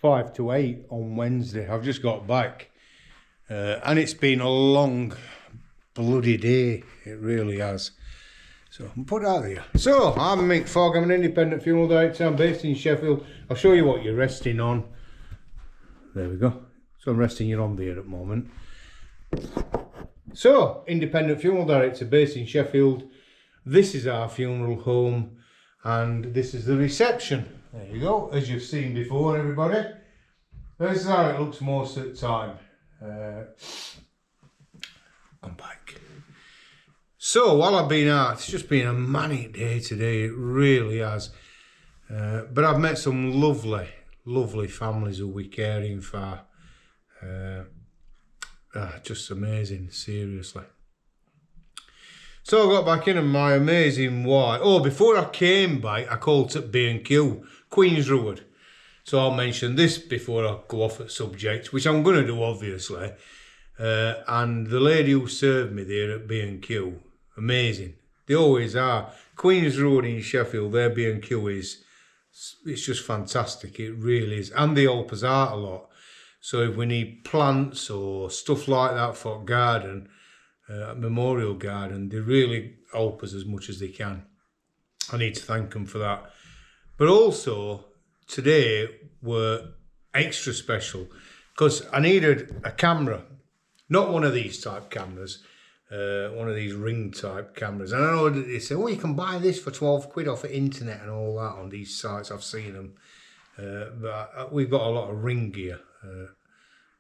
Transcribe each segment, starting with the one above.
5 to 8 on Wednesday. I've just got back. And it's been a long bloody day. It really has. So I'll put that there. So I'm Mick Fogg. I'm an independent funeral director. I'm based in Sheffield. I'll show you what you're resting on. There we go. So I'm resting you on there at the moment. So, independent funeral director based in Sheffield. This is our funeral home and this is the reception. There you go, as you've seen before, everybody. This is how it looks most of the time. I'm back. So, while I've been out, it's just been a manic day today, it really has. But I've met some lovely, lovely families who we're caring for. Just amazing, seriously. So I got back in and my amazing wife. Oh, before I came back, I called to B&Q, Queen's Road. So I'll mention this before I go off at subject, which I'm going to do, obviously. And the lady who served me there at B&Q, amazing. They always are. Queen's Road in Sheffield, their B&Q it's just fantastic. It really is. And they help us out a lot. So if we need plants or stuff like that for garden, memorial garden, they really help us as much as they can. I need to thank them for that. But also, today were extra special because I needed a camera. Not one of these type cameras, one of these ring type cameras. And I know that they say, oh, you can buy this for 12 quid off the internet and all that on these sites. I've seen them. But we've got a lot of ring gear.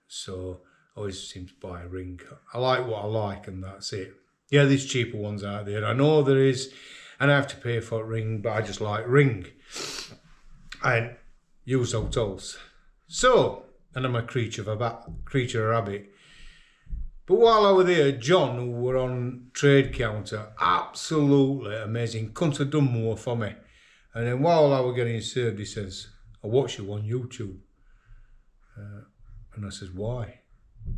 So I always seem to buy a ring. I like what I like and that's it. Yeah, there's cheaper ones out there. I know there is, and I have to pay for a ring, but I just like ring. And use hotels. So, and I'm a creature of habit. But while I was there, John, who were on trade counter, absolutely amazing. Couldn't have done more for me. And then while I was getting served, he says, I watch you on YouTube. And I says, why?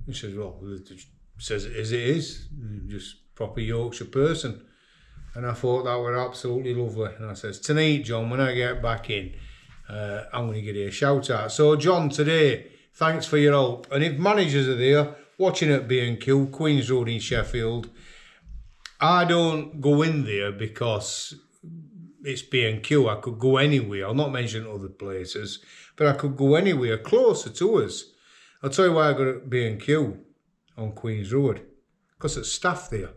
He says, well, it says it as it is. Just proper Yorkshire person. And I thought that were absolutely lovely. And I says, tonight, John, when I get back in, I'm going to give you a shout out. So, John, today, thanks for your help. And if managers are there, watching at B&Q, Queen's Road in Sheffield, I don't go in there because it's B&Q. I could go anywhere. I'll not mention other places, but I could go anywhere closer to us. I'll tell you why I got at B&Q on Queen's Road. Because it's staff there.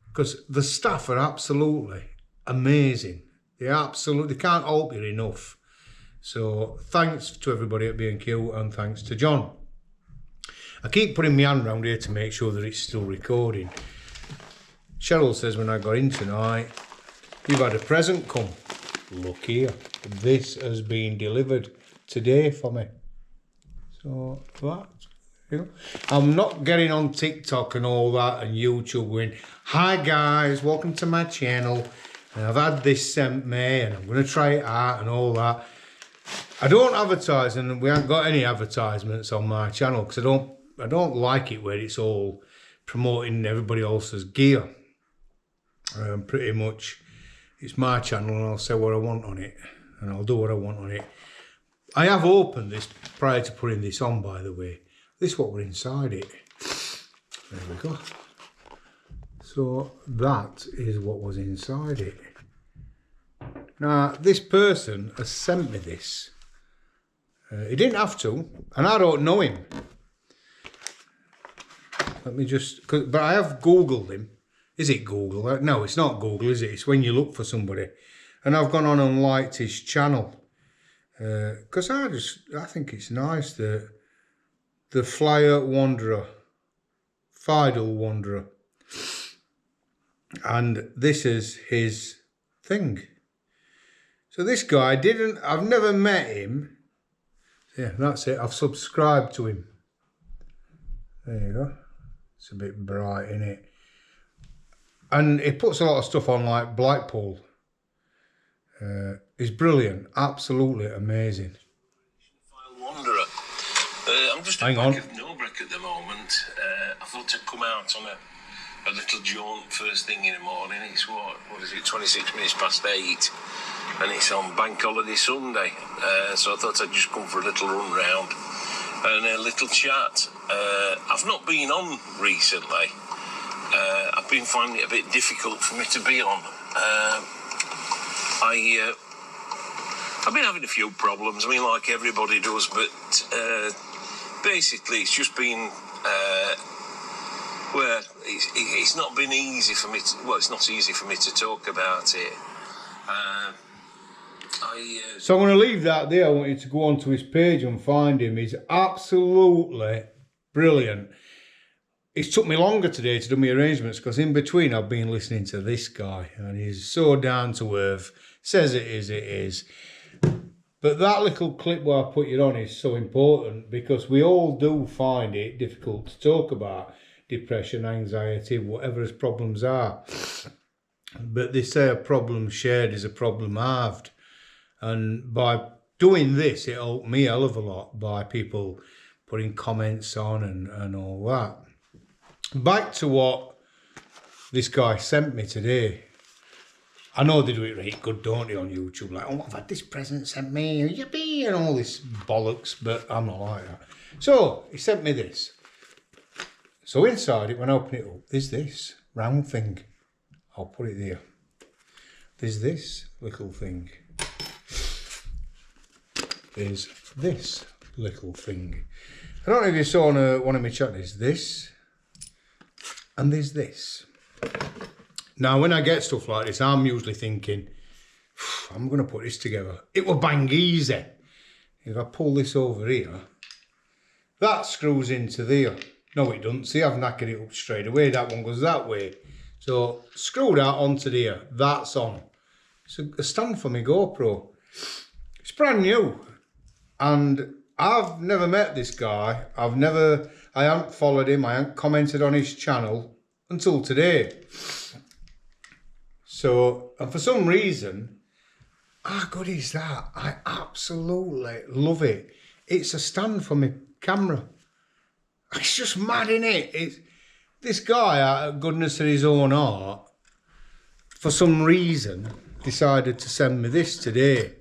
Because the staff are absolutely amazing. They can't help you enough. So thanks to everybody at B&Q and thanks to John. I keep putting my hand around here to make sure that it's still recording. Cheryl says when I got in tonight, you've had a present come. Look here. This has been delivered today for me. So that, you know, I'm not getting on TikTok and all that and YouTube going, hi guys, welcome to my channel. And I've had this sent me and I'm going to try it out and all that. I don't advertise and we haven't got any advertisements on my channel because I don't like it where it's all promoting everybody else's gear. Pretty much it's my channel and I'll say what I want on it and I'll do what I want on it. I have opened this prior to putting this on, by the way. This is what we're inside it. There we go. So that is what was inside it. Now, this person has sent me this. He didn't have to, and I don't know him. Let me just, but I have Googled him. Is it Google? No, it's not Google, is it? It's when you look for somebody. And I've gone on and liked his channel. Because I think it's nice that the Flyer Wanderer, Fidel Wanderer, and this is his thing. So this guy I've never met him. Yeah, that's it. I've subscribed to him. There you go. It's a bit bright, isn't it? And he puts a lot of stuff on like Blackpool. He's brilliant, absolutely amazing. Wanderer. I'm just Hang on. Of Millbrook at the moment. I thought I'd come out on a little jaunt first thing in the morning. It's what is it, 26 minutes past 8. and it's on Bank Holiday Sunday. So I thought I'd just come for a little run round and a little chat. I've not been on recently. I've been finding it a bit difficult for me to be on. I've been having a few problems. I mean, like everybody does, but basically, it's just been where it's not been easy for me. It's not easy for me to talk about it. So I'm going to leave that there. I want you to go onto his page and find him. He's absolutely brilliant. It's took me longer today to do my arrangements because in between I've been listening to this guy and he's so down to earth. Says it is. But that little clip where I put it on is so important because we all do find it difficult to talk about depression, anxiety, whatever his problems are. But they say a problem shared is a problem halved. And by doing this, it helped me a hell of a lot by people putting comments on and all that. Back to what this guy sent me today. I know they do it right good, don't they, on YouTube? Like, oh, I've had this present sent me, yippee, and all this bollocks, but I'm not like that. So, he sent me this. So inside it, when I open it up, there's this round thing. I'll put it there. There's this little thing. There's this little thing. I don't know if you saw on one of my chats, there's this, and there's this. Now, when I get stuff like this, I'm usually thinking, I'm going to put this together. It will bang easy. If I pull this over here, that screws into there. No, it doesn't. See, I've knackered it up straight away. That one goes that way. So, screw that onto there. That's on. It's a stand for my GoPro. It's brand new. And I've never met this guy. I haven't followed him. I haven't commented on his channel until today. So, and for some reason, how good is that? I absolutely love it. It's a stand for my camera. It's just mad, innit? This guy, out of goodness of his own heart, for some reason, decided to send me this today.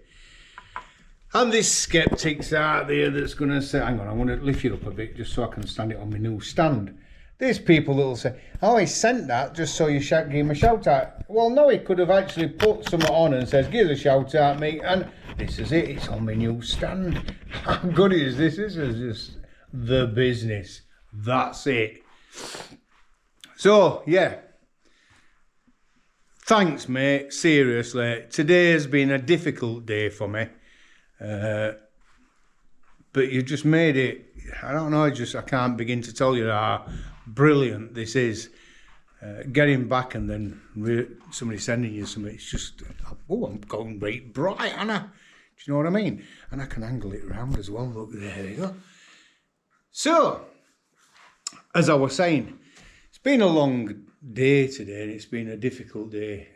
And there's skeptics out there that's going to say, hang on, I'm going to lift it up a bit just so I can stand it on my new stand. There's people that will say, oh, he sent that just so you give him a shout out. Well, no, he could have actually put something on and says, give us a shout out, mate. And this is it, it's on my new stand. How good is this? This is just the business. That's it. So, yeah. Thanks, mate. Seriously. Today has been a difficult day for me. But you just made it, I don't know, I can't begin to tell you how brilliant this is. Getting back and then somebody sending you something, it's just, oh, I'm going right bright, Anna. Do you know what I mean? And I can angle it around as well. Look, there we go. So, as I was saying, it's been a long day today and it's been a difficult day.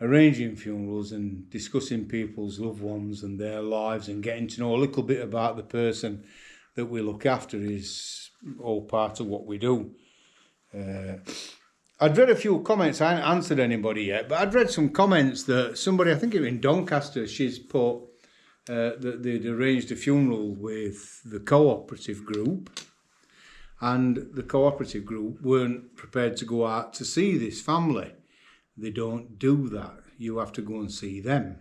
Arranging funerals and discussing people's loved ones and their lives and getting to know a little bit about the person that we look after is all part of what we do. I'd read a few comments. I haven't answered anybody yet, but I'd read some comments that somebody, I think it was in Doncaster, she's put that they'd arranged a funeral with the cooperative group, and the cooperative group weren't prepared to go out to see this family. They don't do that. You have to go and see them.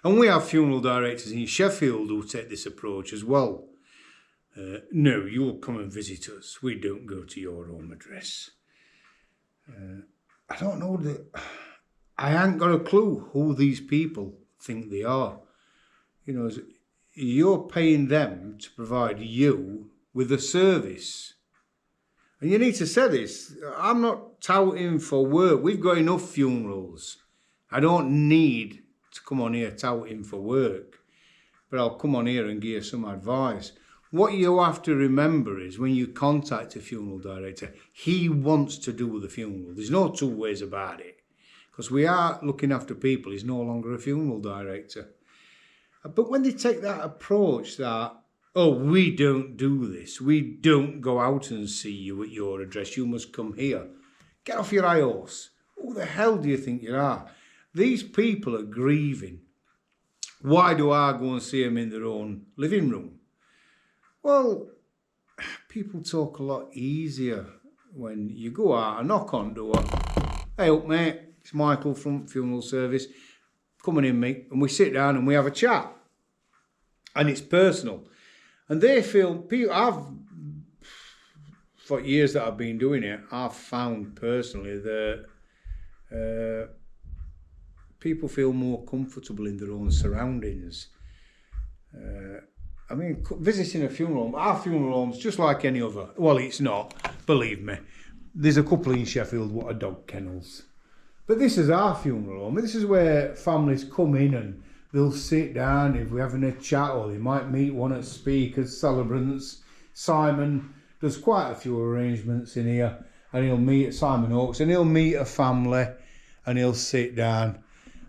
And we have funeral directors in Sheffield who take this approach as well. No, you'll come and visit us. We don't go to your home address. I don't know. I ain't got a clue who these people think they are. You know, you're paying them to provide you with a service. And you need to say this, I'm not touting for work. We've got enough funerals. I don't need to come on here touting for work. But I'll come on here and give you some advice. What you have to remember is when you contact a funeral director, he wants to do the funeral. There's no two ways about it. Because we are looking after people, he's no longer a funeral director. But when they take that approach that, oh, we don't do this. We don't go out and see you at your address. You must come here. Get off your high horse. Who the hell do you think you are? these people are grieving. Why do I go and see them in their own living room? Well, people talk a lot easier when you go out and knock on door. Hey up mate, it's Michael from funeral service. Coming in mate, and we sit down and we have a chat. And it's personal. And they feel, for years that I've been doing it, I've found personally that people feel more comfortable in their own surroundings. I mean, visiting a funeral home, our funeral home's just like any other. Well, it's not, believe me. There's a couple in Sheffield what are dog kennels. But this is our funeral home. This is where families come in and they'll sit down if we're having a chat, or they might meet one of the speakers, celebrants. Simon does quite a few arrangements in here, and he'll meet Simon Oakes, and he'll meet a family, and he'll sit down.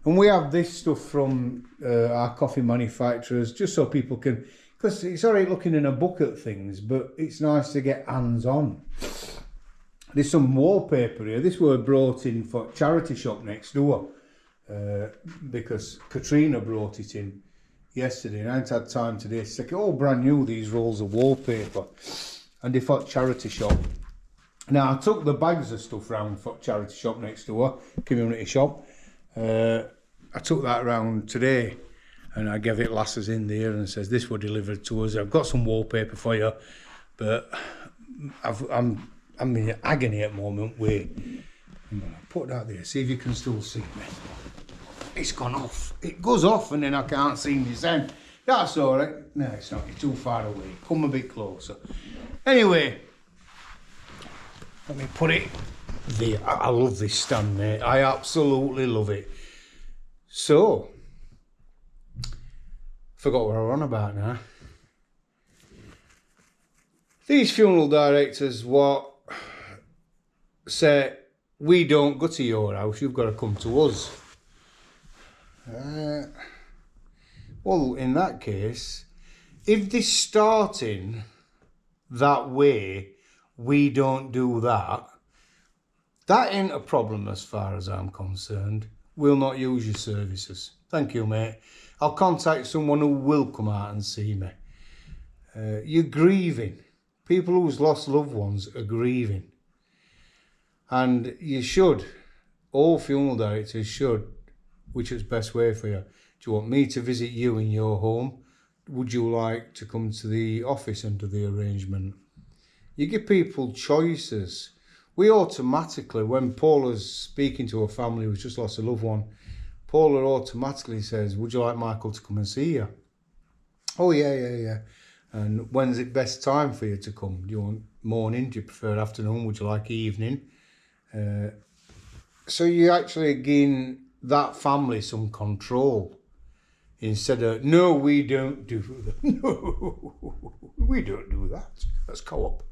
And we have this stuff from our coffee manufacturers, just so people can, because it's all right looking in a book at things, but it's nice to get hands-on. There's some wallpaper here. This were brought in for charity shop next door, because Katrina brought it in yesterday, and I hadn't had time today. It's like all brand new, these rolls of wallpaper, and they thought charity shop. Now I took the bags of stuff round for charity shop next door, community shop. I took that round today, and I gave it lasses in there and says this were delivered to us. I've got some wallpaper for you, but I'm in agony at the moment. I'm gonna put that there, see if you can still see me. It's gone off. It goes off and then I can't see me then. That's all right. No, it's not. You're too far away. Come a bit closer. Anyway, let me put it there. I love this stand, mate. I absolutely love it. So, forgot what I was on about now. These funeral directors say, we don't go to your house, you've got to come to us. Well, in that case, if they're starting that way, we don't do that, that ain't a problem as far as I'm concerned. We'll not use your services. Thank you, mate. I'll contact someone who will come out and see me. You're grieving. People who's lost loved ones are grieving. And you should, all funeral directors should, which is best way for you. Do you want me to visit you in your home? Would you like to come to the office and do the arrangement? You give people choices. We automatically, when Paula's speaking to a family who's just lost a loved one, Paula automatically says, would you like Michael to come and see you? Oh, yeah. And when's it best time for you to come? Do you want morning? Do you prefer afternoon? Would you like evening? So you actually gain that family some control instead of, no, we don't do that. No, we don't do that. That's co-op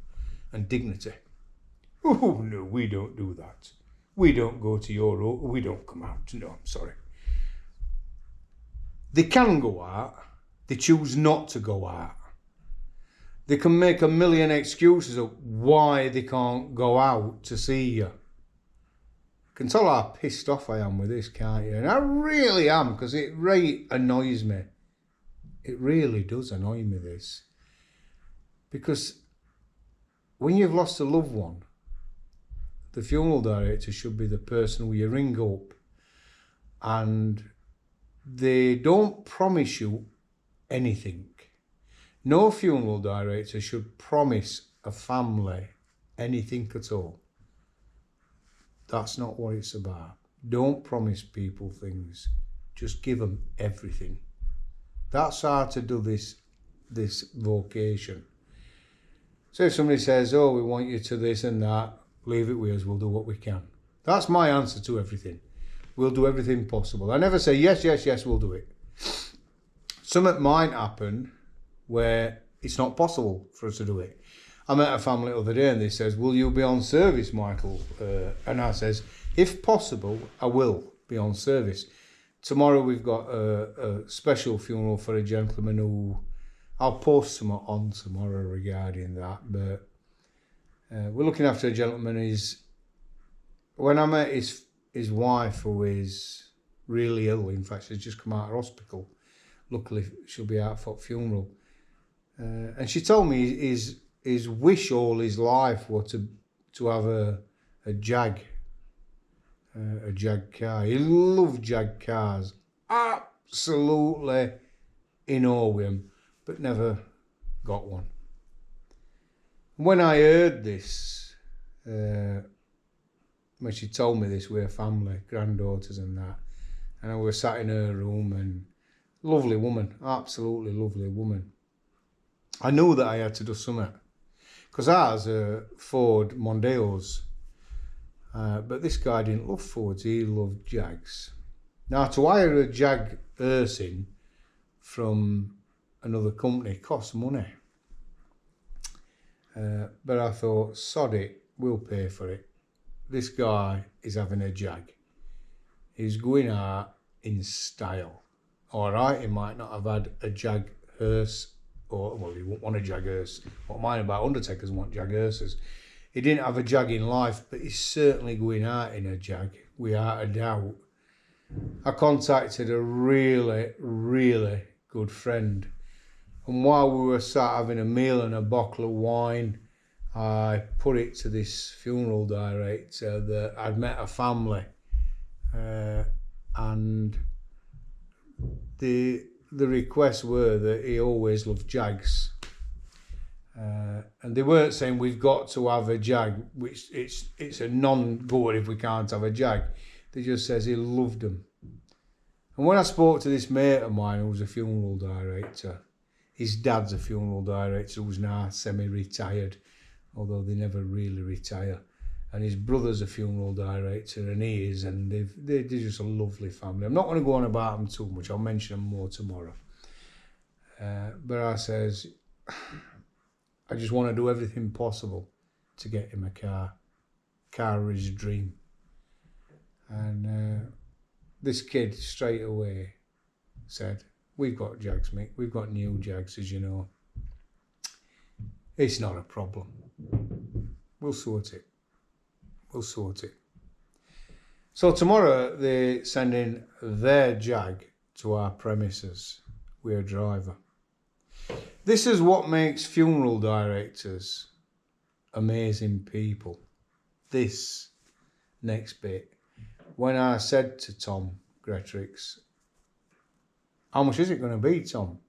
and dignity. Oh, no, we don't do that. We don't go to your road. We don't come out. No, I'm sorry. They can go out. They choose not to go out. They can make a million excuses of why they can't go out to see you. You can tell how pissed off I am with this, can't you? And I really am, because it really annoys me. It really does annoy me, this. Because when you've lost a loved one, the funeral director should be the person who you ring up, and they don't promise you anything. No funeral director should promise a family anything at all. That's not what it's about. Don't promise people things. Just give them everything. That's how to do this vocation. So if somebody says, oh, we want you to this and that, leave it with us, we'll do what we can. That's my answer to everything. We'll do everything possible. I never say, yes, we'll do it. Something might happen where it's not possible for us to do it. I met a family the other day and they says, will you be on service, Michael? And I says, if possible, I will be on service. Tomorrow we've got a special funeral for a gentleman who, I'll post some on tomorrow regarding that, but we're looking after a gentleman. When I met his wife, who is really ill. In fact, she's just come out of hospital. Luckily, she'll be out for the funeral. And she told me his wish all his life was to have a Jag car. He loved Jag cars. Absolutely in awe with him, but never got one. When I heard this, when she told me this with her family, granddaughters and that, and I was sat in her room, and lovely woman, absolutely lovely woman. I knew that I had to do something, because ours are Ford Mondeos, but this guy didn't love Fords, he loved Jags. Now, to hire a Jag Ursine from another company costs money. But I thought, sod it, we'll pay for it. This guy is having a Jag. He's going out in style. All right, he might not have had a Jag hearse, or, well, he won't want a Jag hearse. What mine about Undertakers want Jag hearses. He didn't have a Jag in life, but he's certainly going out in a Jag, without a doubt. I contacted a really, really good friend. And while we were sat having a meal and a bottle of wine, I put it to this funeral director that I'd met a family, and the requests were that he always loved Jags, and they weren't saying we've got to have a Jag, which it's a non-goer if we can't have a Jag. They just says he loved them. And when I spoke to this mate of mine who was a funeral director, his dad's a funeral director who's now semi-retired, although they never really retire. And his brother's a funeral director, and he is, and they're just a lovely family. I'm not going to go on about them too much. I'll mention them more tomorrow. But I says, I just want to do everything possible to get him a car. Car is his dream. And this kid straight away said, we've got Jags, mate. We've got new Jags, as you know. It's not a problem. We'll sort it. We'll sort it. So tomorrow they're sending their Jag to our premises with a driver. This is what makes funeral directors amazing people. This next bit. When I said to Tom Gretrix, how much is it going to be, Tom?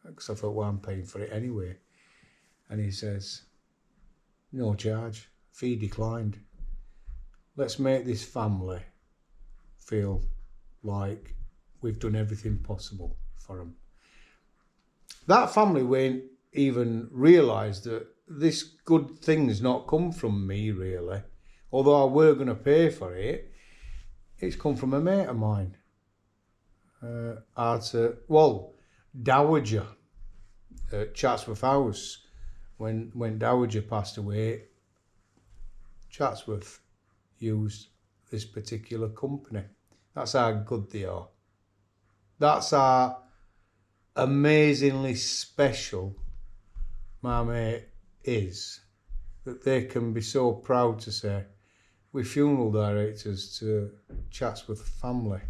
Because I thought, well, I'm paying for it anyway. And he says, no charge, fee declined. Let's make this family feel like we've done everything possible for them. That family won't even realise that this good thing's not come from me, really. Although I were going to pay for it, it's come from a mate of mine. Dowager at Chatsworth House. When Dowager passed away, Chatsworth used this particular company. That's how good they are. That's how amazingly special my mate is, that they can be so proud to say, we're funeral directors to Chatsworth family.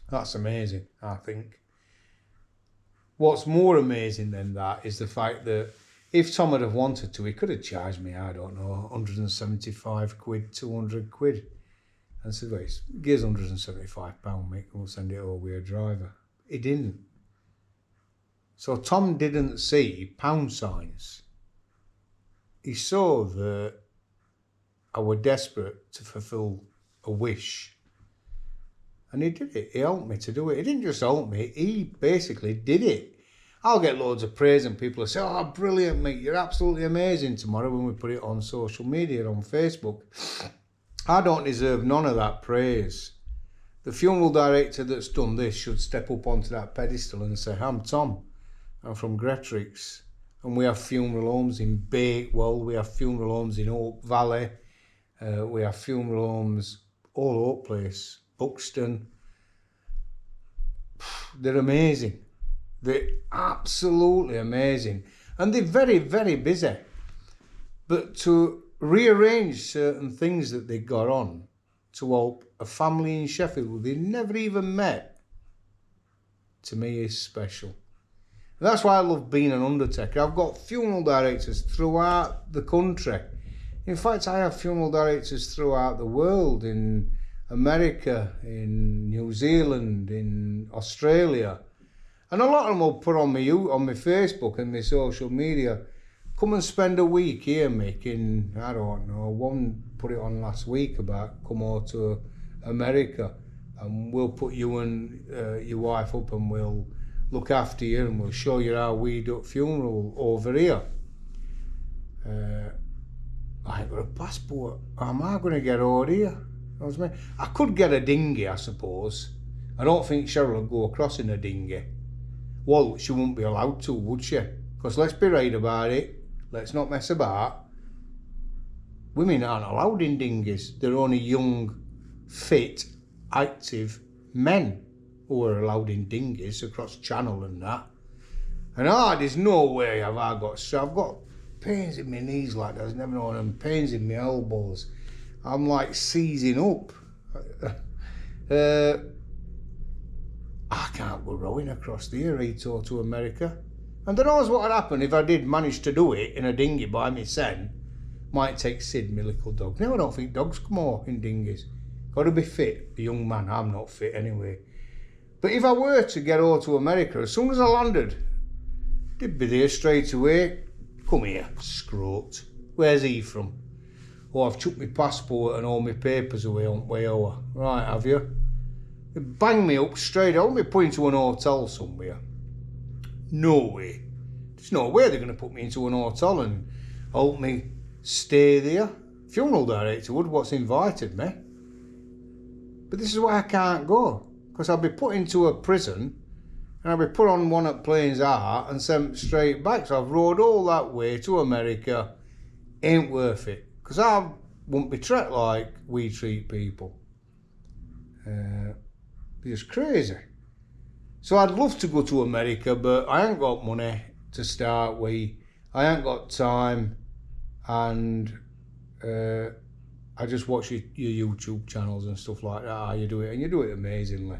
That's amazing, I think. What's more amazing than that is the fact that if Tom had have wanted to, he could have charged me, I don't know, 175 quid, 200 quid. And said, well, here's £175, mate, we'll send it over with a driver. He didn't. So Tom didn't see pound signs. He saw that I was desperate to fulfil a wish. And he did it. He helped me to do it. He didn't just help me, he basically did it. I'll get loads of praise and people will say, oh, brilliant, mate, you're absolutely amazing tomorrow when we put it on social media, on Facebook. I don't deserve none of that praise. The funeral director that's done this should step up onto that pedestal and say, I'm Tom, I'm from Gretrix, and we have funeral homes in Bakewell, we have funeral homes in Oak Valley, we have funeral homes all over the place, Buxton. They're amazing. They're absolutely amazing. And they're very, very busy. But to rearrange certain things that they got on to help a family in Sheffield who they never even met, to me is special. And that's why I love being an undertaker. I've got funeral directors throughout the country. In fact, I have funeral directors throughout the world, in America, in New Zealand, in Australia. And a lot of them will put on my Facebook and my social media, come and spend a week here, Mick, in, I don't know, one put it on last week about come over to America and we'll put you and your wife up and we'll look after you and we'll show you how we do funeral over here. I ain't got a passport. How am I going to get over here? I could get a dinghy, I suppose. I don't think Cheryl would go across in a dinghy. Well, she wouldn't be allowed to, would she? Because let's be right about it. Let's not mess about. Women aren't allowed in dinghies. They're only young, fit, active men who are allowed in dinghies across channel and that. And there's no way I've got pains in my knees like that. I've never known them, pains in my elbows. I'm like seizing up. I can't go rowing across the Erie to America. And who knows what would happen if I did manage to do it in a dinghy by myself. Might take Sid, my little dog. Now I don't think dogs come over in dinghies. Got to be fit, a young man. I'm not fit anyway. But if I were to get over to America, as soon as I landed, they'd be there straight away. Come here, scrote. Where's he from? Oh, I've chucked my passport and all my papers away on way over. Right, have you? They bang me up straight. I won't be put into an hotel somewhere. No way. There's no way they're going to put me into an hotel and help me stay there. Funeral director would, what's invited me. But this is why I can't go. Because I'll be put into a prison and I'll be put on one at Plains Art and sent straight back. So I've rode all that way to America. Ain't worth it. Because I won't be treated like we treat people. It's crazy. So I'd love to go to America, but I ain't got money to start with. I ain't got time, and I just watch your YouTube channels and stuff like that, how you do it, and you do it amazingly.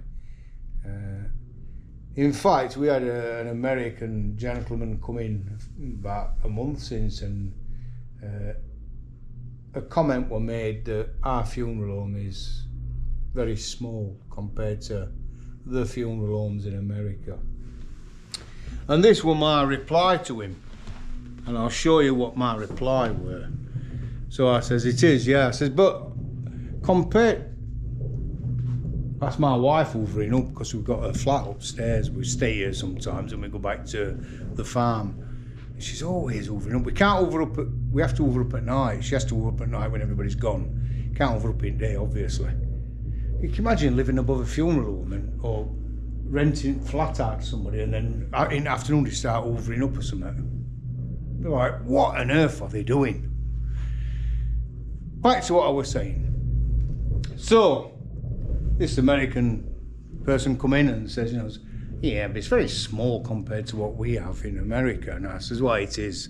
In fact, we had an American gentleman come in about a month since, and a comment was made that our funeral home is very small compared to the funeral homes in America. And this was my reply to him, and I'll show you what my reply were. So I says, it is, yeah. I says, but compared, that's my wife hoovering up because we've got a flat upstairs. We stay here sometimes and we go back to the farm. And she's always hoovering up. We can't hoover up, we have to hoover up at night. She has to hoover up at night when everybody's gone. Can't hoover up in day, obviously. You can imagine living above a funeral home or renting flat out to somebody and then in the afternoon they start hoovering up or something. They're like, what on earth are they doing? Back to what I was saying. So, this American person come in and says, yeah, but it's very small compared to what we have in America. And I says, well, it is.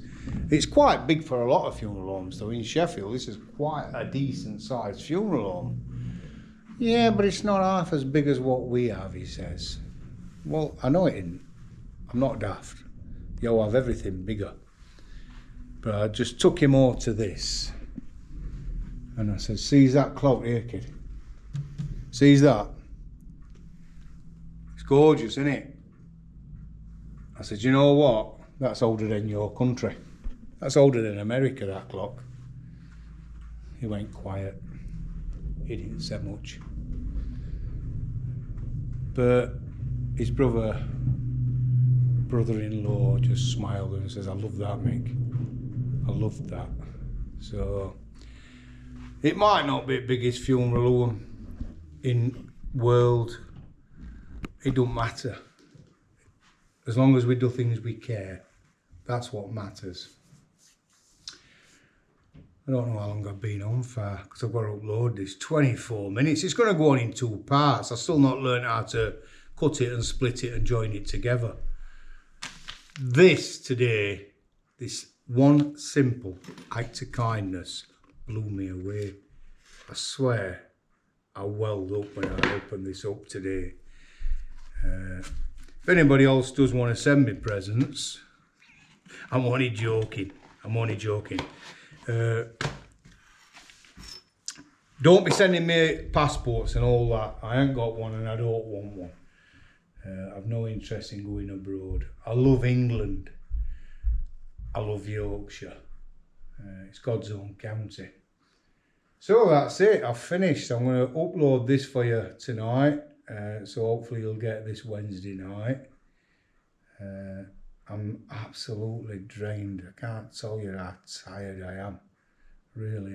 It's quite big for a lot of funeral homes, though. In Sheffield, this is quite a decent sized funeral home. Yeah, but it's not half as big as what we have, he says. Well, I know it isn't. I'm not daft. You'll have everything bigger. But I just took him over to this. And I said, sees that clock here, kid? Sees that? It's gorgeous, isn't it? I said, you know what? That's older than your country. That's older than America, that clock. He went quiet. He didn't say much. But his brother-in-law just smiled and says, I love that, Mick. I love that. So, it might not be the biggest funeral home in world. It don't matter. As long as we do things we care, that's what matters. I don't know how long I've been on for, because I've got to upload this. 24 minutes. It's going to go on in 2 parts. I've still not learned how to cut it and split it and join it together. This today, this one simple act of kindness blew me away. I swear, I welled up when I opened this up today. If anybody else does want to send me presents, I'm only joking. Don't be sending me passports and all that. I ain't got one and I don't want one. I've no interest in going abroad. I love England. I love Yorkshire. It's God's own county. So that's it. I've finished. I'm going to upload this for you tonight. So hopefully you'll get this Wednesday night. I'm absolutely drained. I can't tell you how tired I am. Really.